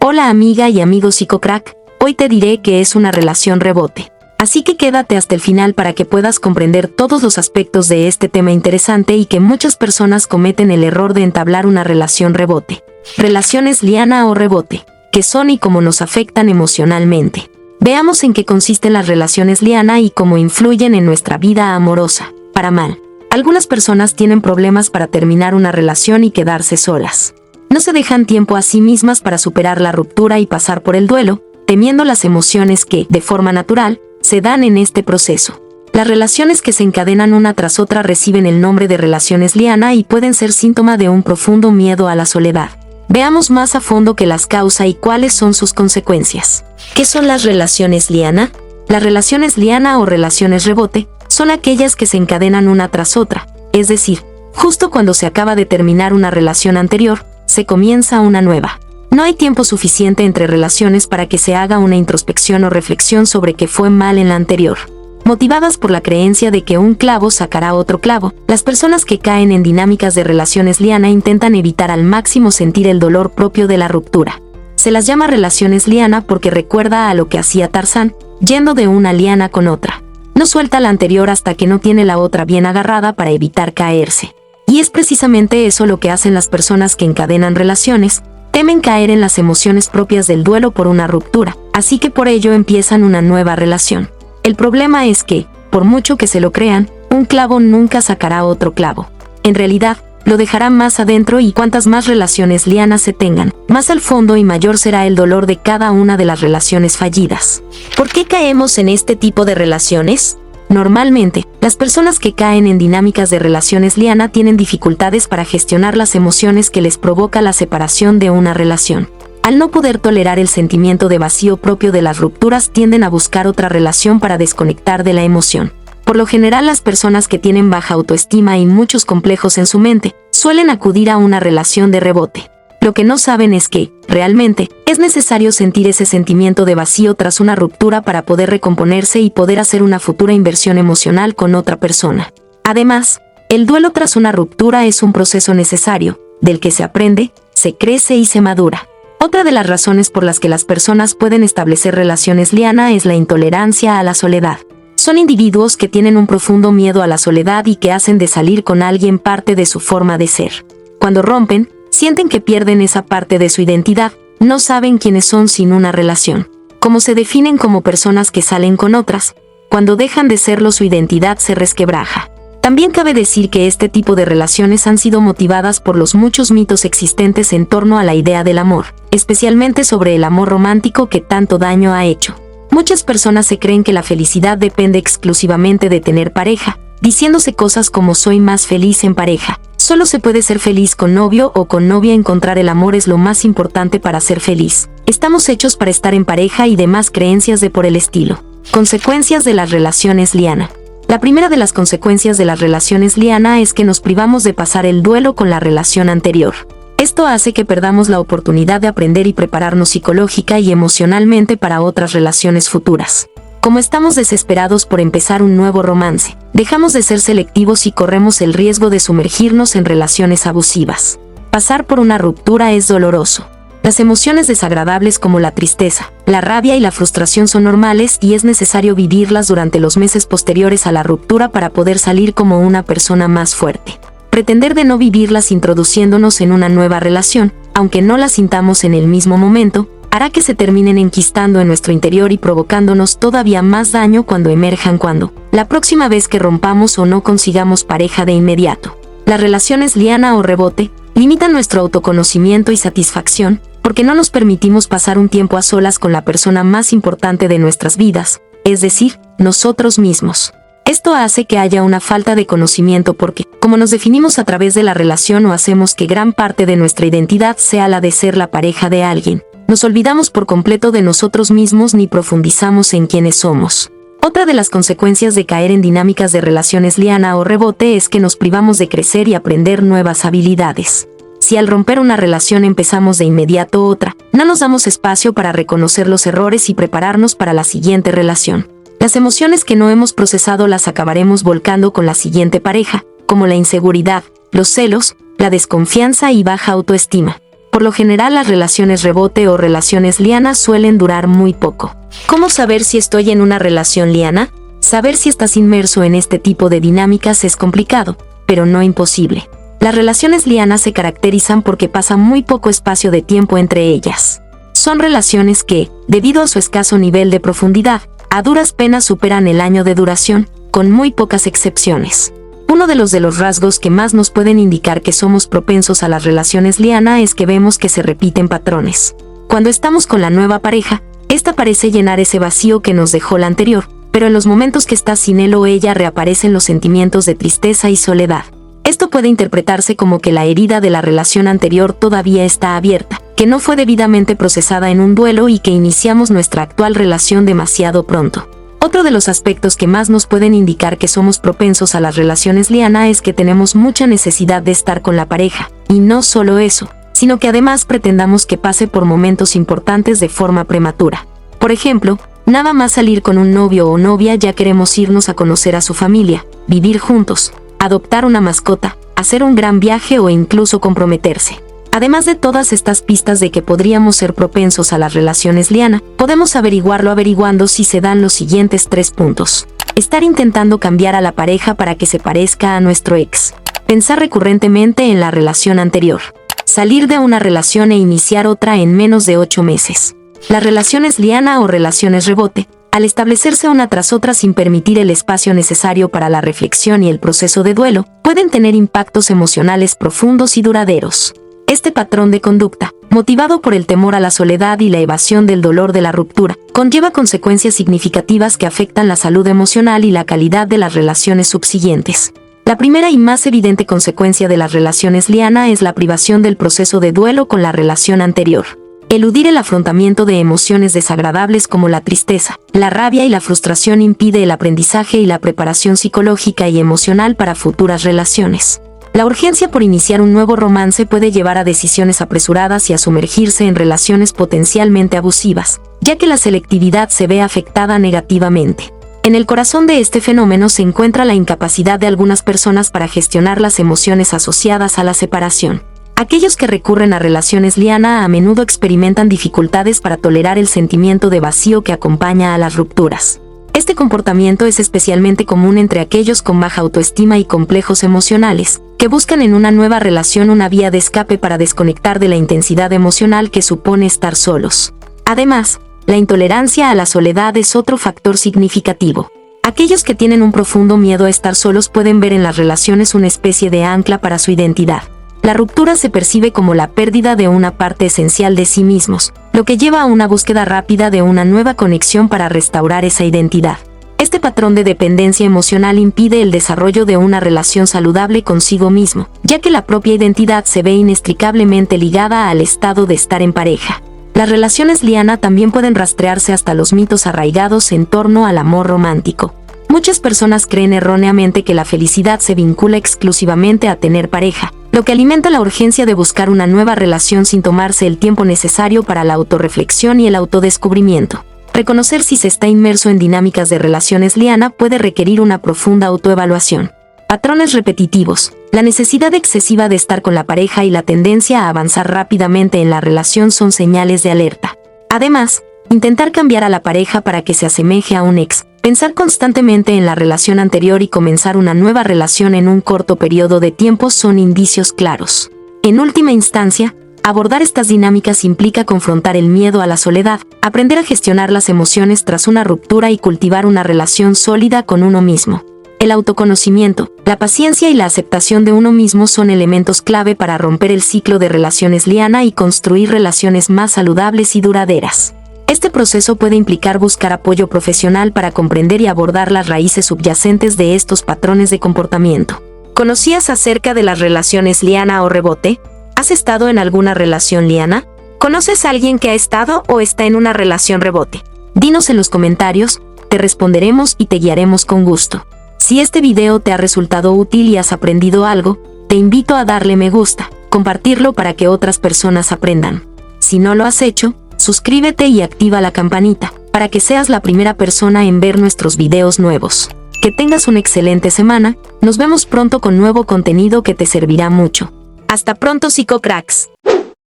Hola amiga y amigo psicocrack, hoy te diré qué es una relación rebote. Así que quédate hasta el final para que puedas comprender todos los aspectos de este tema interesante y que muchas personas cometen el error de entablar una relación rebote. Relaciones liana o rebote, ¿qué son y cómo nos afectan emocionalmente? Veamos en qué consisten las relaciones liana y cómo influyen en nuestra vida amorosa, para mal. Algunas personas tienen problemas para terminar una relación y quedarse solas. No se dejan tiempo a sí mismas para superar la ruptura y pasar por el duelo, temiendo las emociones que, de forma natural, se dan en este proceso. Las relaciones que se encadenan una tras otra reciben el nombre de relaciones liana y pueden ser síntoma de un profundo miedo a la soledad. Veamos más a fondo qué las causa y cuáles son sus consecuencias. ¿Qué son las relaciones liana? Las relaciones liana o relaciones rebote son aquellas que se encadenan una tras otra, es decir, justo cuando se acaba de terminar una relación anterior, se comienza una nueva. No hay tiempo suficiente entre relaciones para que se haga una introspección o reflexión sobre qué fue mal en la anterior. Motivadas por la creencia de que un clavo sacará otro clavo, las personas que caen en dinámicas de relaciones liana intentan evitar al máximo sentir el dolor propio de la ruptura. Se las llama relaciones liana porque recuerda a lo que hacía Tarzán, yendo de una liana con otra. No suelta la anterior hasta que no tiene la otra bien agarrada para evitar caerse. Y es precisamente eso lo que hacen las personas que encadenan relaciones, temen caer en las emociones propias del duelo por una ruptura, así que por ello empiezan una nueva relación. El problema es que, por mucho que se lo crean, un clavo nunca sacará otro clavo. En realidad, lo dejará más adentro y cuantas más relaciones lianas se tengan, más al fondo y mayor será el dolor de cada una de las relaciones fallidas. ¿Por qué caemos en este tipo de relaciones? Normalmente, las personas que caen en dinámicas de relaciones liana tienen dificultades para gestionar las emociones que les provoca la separación de una relación. Al no poder tolerar el sentimiento de vacío propio de las rupturas, tienden a buscar otra relación para desconectar de la emoción. Por lo general, las personas que tienen baja autoestima y muchos complejos en su mente, suelen acudir a una relación de rebote. Lo que no saben es que, realmente, es necesario sentir ese sentimiento de vacío tras una ruptura para poder recomponerse y poder hacer una futura inversión emocional con otra persona. Además, el duelo tras una ruptura es un proceso necesario, del que se aprende, se crece y se madura. Otra de las razones por las que las personas pueden establecer relaciones liana es la intolerancia a la soledad. Son individuos que tienen un profundo miedo a la soledad y que hacen de salir con alguien parte de su forma de ser. Cuando rompen, sienten que pierden esa parte de su identidad, no saben quiénes son sin una relación. Como se definen como personas que salen con otras, cuando dejan de serlo su identidad se resquebraja. También cabe decir que este tipo de relaciones han sido motivadas por los muchos mitos existentes en torno a la idea del amor, especialmente sobre el amor romántico que tanto daño ha hecho. Muchas personas se creen que la felicidad depende exclusivamente de tener pareja, diciéndose cosas como soy más feliz en pareja. Solo se puede ser feliz con novio o con novia, encontrar el amor es lo más importante para ser feliz. Estamos hechos para estar en pareja y demás creencias de por el estilo. Consecuencias de las relaciones liana. La primera de las consecuencias de las relaciones liana es que nos privamos de pasar el duelo con la relación anterior. Esto hace que perdamos la oportunidad de aprender y prepararnos psicológica y emocionalmente para otras relaciones futuras. Como estamos desesperados por empezar un nuevo romance, dejamos de ser selectivos y corremos el riesgo de sumergirnos en relaciones abusivas. Pasar por una ruptura es doloroso. Las emociones desagradables como la tristeza, la rabia y la frustración son normales y es necesario vivirlas durante los meses posteriores a la ruptura para poder salir como una persona más fuerte. Pretender de no vivirlas introduciéndonos en una nueva relación, aunque no las sintamos en el mismo momento, hará que se terminen enquistando en nuestro interior y provocándonos todavía más daño cuando emerjan la próxima vez que rompamos o no consigamos pareja de inmediato. Las relaciones liana o rebote limitan nuestro autoconocimiento y satisfacción, porque no nos permitimos pasar un tiempo a solas con la persona más importante de nuestras vidas, es decir, nosotros mismos. Esto hace que haya una falta de conocimiento porque, como nos definimos a través de la relación o hacemos que gran parte de nuestra identidad sea la de ser la pareja de alguien, nos olvidamos por completo de nosotros mismos ni profundizamos en quiénes somos. Otra de las consecuencias de caer en dinámicas de relaciones liana o rebote es que nos privamos de crecer y aprender nuevas habilidades. Si al romper una relación empezamos de inmediato otra, no nos damos espacio para reconocer los errores y prepararnos para la siguiente relación. Las emociones que no hemos procesado las acabaremos volcando con la siguiente pareja, como la inseguridad, los celos, la desconfianza y baja autoestima. Por lo general, las relaciones rebote o relaciones liana suelen durar muy poco. ¿Cómo saber si estoy en una relación liana? Saber si estás inmerso en este tipo de dinámicas es complicado, pero no imposible. Las relaciones lianas se caracterizan porque pasa muy poco espacio de tiempo entre ellas. Son relaciones que, debido a su escaso nivel de profundidad, a duras penas superan el año de duración, con muy pocas excepciones. Uno de los rasgos que más nos pueden indicar que somos propensos a las relaciones liana es que vemos que se repiten patrones. Cuando estamos con la nueva pareja, esta parece llenar ese vacío que nos dejó la anterior, pero en los momentos que estás sin él o ella reaparecen los sentimientos de tristeza y soledad. Esto puede interpretarse como que la herida de la relación anterior todavía está abierta, que no fue debidamente procesada en un duelo y que iniciamos nuestra actual relación demasiado pronto. Otro de los aspectos que más nos pueden indicar que somos propensos a las relaciones liana es que tenemos mucha necesidad de estar con la pareja, y no solo eso, sino que además pretendamos que pase por momentos importantes de forma prematura. Por ejemplo, nada más salir con un novio o novia ya queremos irnos a conocer a su familia, vivir juntos, adoptar una mascota, hacer un gran viaje o incluso comprometerse. Además de todas estas pistas de que podríamos ser propensos a las relaciones liana, podemos averiguarlo averiguando si se dan los siguientes 3 puntos. Estar intentando cambiar a la pareja para que se parezca a nuestro ex. Pensar recurrentemente en la relación anterior. Salir de una relación e iniciar otra en menos de 8 meses. Las relaciones liana o relaciones rebote, al establecerse una tras otra sin permitir el espacio necesario para la reflexión y el proceso de duelo, pueden tener impactos emocionales profundos y duraderos. Este patrón de conducta, motivado por el temor a la soledad y la evasión del dolor de la ruptura, conlleva consecuencias significativas que afectan la salud emocional y la calidad de las relaciones subsiguientes. La primera y más evidente consecuencia de las relaciones liana es la privación del proceso de duelo con la relación anterior. Eludir el afrontamiento de emociones desagradables como la tristeza, la rabia y la frustración impide el aprendizaje y la preparación psicológica y emocional para futuras relaciones. La urgencia por iniciar un nuevo romance puede llevar a decisiones apresuradas y a sumergirse en relaciones potencialmente abusivas, ya que la selectividad se ve afectada negativamente. En el corazón de este fenómeno se encuentra la incapacidad de algunas personas para gestionar las emociones asociadas a la separación. Aquellos que recurren a relaciones liana a menudo experimentan dificultades para tolerar el sentimiento de vacío que acompaña a las rupturas. Este comportamiento es especialmente común entre aquellos con baja autoestima y complejos emocionales, que buscan en una nueva relación una vía de escape para desconectar de la intensidad emocional que supone estar solos. Además, la intolerancia a la soledad es otro factor significativo. Aquellos que tienen un profundo miedo a estar solos pueden ver en las relaciones una especie de ancla para su identidad. La ruptura se percibe como la pérdida de una parte esencial de sí mismos, lo que lleva a una búsqueda rápida de una nueva conexión para restaurar esa identidad. Este patrón de dependencia emocional impide el desarrollo de una relación saludable consigo mismo, ya que la propia identidad se ve inextricablemente ligada al estado de estar en pareja. Las relaciones liana también pueden rastrearse hasta los mitos arraigados en torno al amor romántico. Muchas personas creen erróneamente que la felicidad se vincula exclusivamente a tener pareja, lo que alimenta la urgencia de buscar una nueva relación sin tomarse el tiempo necesario para la autorreflexión y el autodescubrimiento. Reconocer si se está inmerso en dinámicas de relaciones liana puede requerir una profunda autoevaluación. Patrones repetitivos, la necesidad excesiva de estar con la pareja y la tendencia a avanzar rápidamente en la relación son señales de alerta. Además, intentar cambiar a la pareja para que se asemeje a un ex, pensar constantemente en la relación anterior y comenzar una nueva relación en un corto periodo de tiempo son indicios claros. En última instancia, abordar estas dinámicas implica confrontar el miedo a la soledad, aprender a gestionar las emociones tras una ruptura y cultivar una relación sólida con uno mismo. El autoconocimiento, la paciencia y la aceptación de uno mismo son elementos clave para romper el ciclo de relaciones liana y construir relaciones más saludables y duraderas. Este proceso puede implicar buscar apoyo profesional para comprender y abordar las raíces subyacentes de estos patrones de comportamiento. ¿Conocías acerca de las relaciones liana o rebote? ¿Has estado en alguna relación liana? ¿Conoces a alguien que ha estado o está en una relación rebote? Dinos en los comentarios, te responderemos y te guiaremos con gusto. Si este video te ha resultado útil y has aprendido algo, te invito a darle me gusta, compartirlo para que otras personas aprendan. Si no lo has hecho, suscríbete y activa la campanita, para que seas la primera persona en ver nuestros videos nuevos. Que tengas una excelente semana, nos vemos pronto con nuevo contenido que te servirá mucho. Hasta pronto, psicocracks.